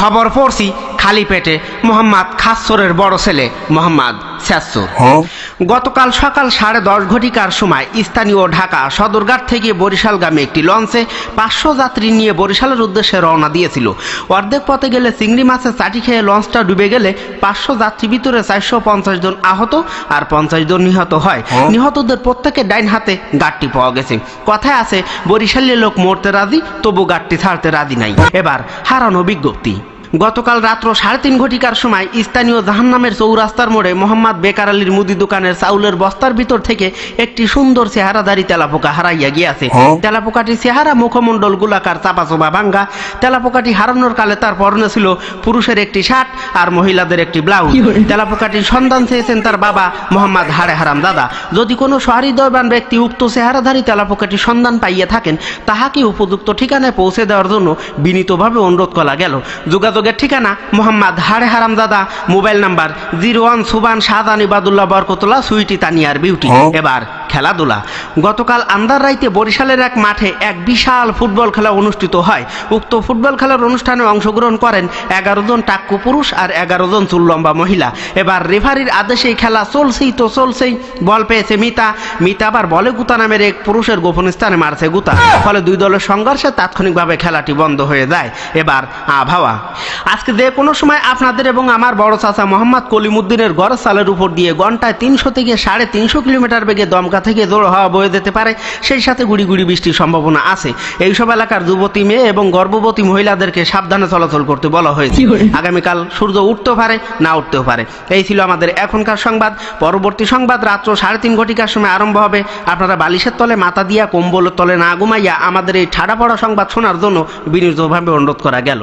খবর পড়ছি খালি পেটে মোহাম্মদ খাসসরের বড় ছেলে মোহাম্মদ শেরসুর গতকাল সকাল 10:30 ঘটিকার সময় স্থানীয় ঢাকা সদরঘাট থেকে বরিশালগামী একটি লঞ্চে 500 যাত্রী নিয়ে বরিশালের উদ্দেশ্যে রওনা দিয়েছিল। অর্ধেক পথে গেলে চিংড়ি মাছের চাটি খেয়ে লঞ্চটা ডুবে গেলে 500 যাত্রী ভিতরে 450 জন আহত আর 50 জন নিহত হয়। নিহতদের প্রত্যেকের ডাইন হাতে গাঁটটি পাওয়া গেছে। কথায় আছে বরিশালের লোক মরতে রাজি তবু গাঁটটি ছাড়তে রাজি নাই। এবার হারানো বিজ্ঞপ্তি। গতকাল রাত্র 3:30 ঘটিকার সময় স্থানীয় জাহান্নামের চৌরাস্তার মোড়ে মোহাম্মদ বেকার আলীর মুদি দোকানের চাউলের বস্তার ভিতর থেকে একটি সুন্দর চেহারাধারী তেলাপোকা হারাইয়া গিয়াছে। তেলাপোকাটি চেহারা মুখমণ্ডল গোলাকার চাপাচোপা ভাঙ্গা। তেলাপোকাটি হারানোর কালে তার পরনে ছিল পুরুষের একটি শার্ট আর মহিলাদের একটি ব্লাউজ। তেলাপোকাটির সন্ধান চেয়েছেন তার বাবা মোহাম্মদ হাড়ে হারাম দাদা। যদি কোনো সহৃদয়বান ব্যক্তি উক্ত চেহারাধারী তেলাপোকাটির সন্ধান পাইয়া থাকেন তাহাকে উপযুক্ত ঠিকানায় পৌঁছে দেওয়ার জন্য বিনীতভাবে অনুরোধ করা গেল। যোগাযোগের ঠিকানা মোহাম্মদ হাড়ে হারাম দাদা, মোবাইল নাম্বার 01 সুবান শাহজান ইবাদুল্লাহ বরকতুল্লাহ সুইটি তানিয়ার বিউটি। এবার খেলাধুলা। গতকাল আন্দার রাইতে বরিশালের এক মাঠে এক বিশাল ফুটবল খেলা অনুষ্ঠিত হয়। উক্ত ফুটবল খেলার অনুষ্ঠানে অংশগ্রহণ করেন 11 জন টাক্কু পুরুষ আর 11 জন চুললম্বা মহিলা। এবার রেফারির আদেশে খেলা চলছেই বল পেয়েছে মিতা আবার বলে গুতা নামের এক পুরুষের গোপন স্থানে মারছে গুতা। ফলে দুই দলের সংঘর্ষে তাৎক্ষণিকভাবে খেলাটি বন্ধ হয়ে যায়। এবার আবহাওয়া। আজকে যে কোনো সময় আপনাদের এবং আমার বড় চাচা মোহাম্মদ কলিমুদ্দিনের গড় চালের উপর দিয়ে ঘন্টায় 300 থেকে 350 কিলোমিটার বেগে দমকা থেকে জোর হাওয়া বয়ে যেতে পারে। সেই সাথে গুড়ি গুড়ি বৃষ্টির সম্ভাবনা আছে। এইসব এলাকার যুবতী মেয়ে এবং গর্ভবতী মহিলাদেরকে সাবধানে চলাচল করতে বলা হয়েছে। আগামীকাল সূর্য উঠতেও পারে না উঠতেও পারে। এই ছিল আমাদের এখনকার সংবাদ। পরবর্তী সংবাদ রাত্র 3:30 ঘটিকার সময় আরম্ভ হবে। আপনারা বালিশের তলে মাথা দিয়া কম্বলের তলে না ঘুমাইয়া আমাদের এই ঠাড়া পড়া সংবাদ শোনার জন্য বিনীতভাবে অনুরোধ করা গেল।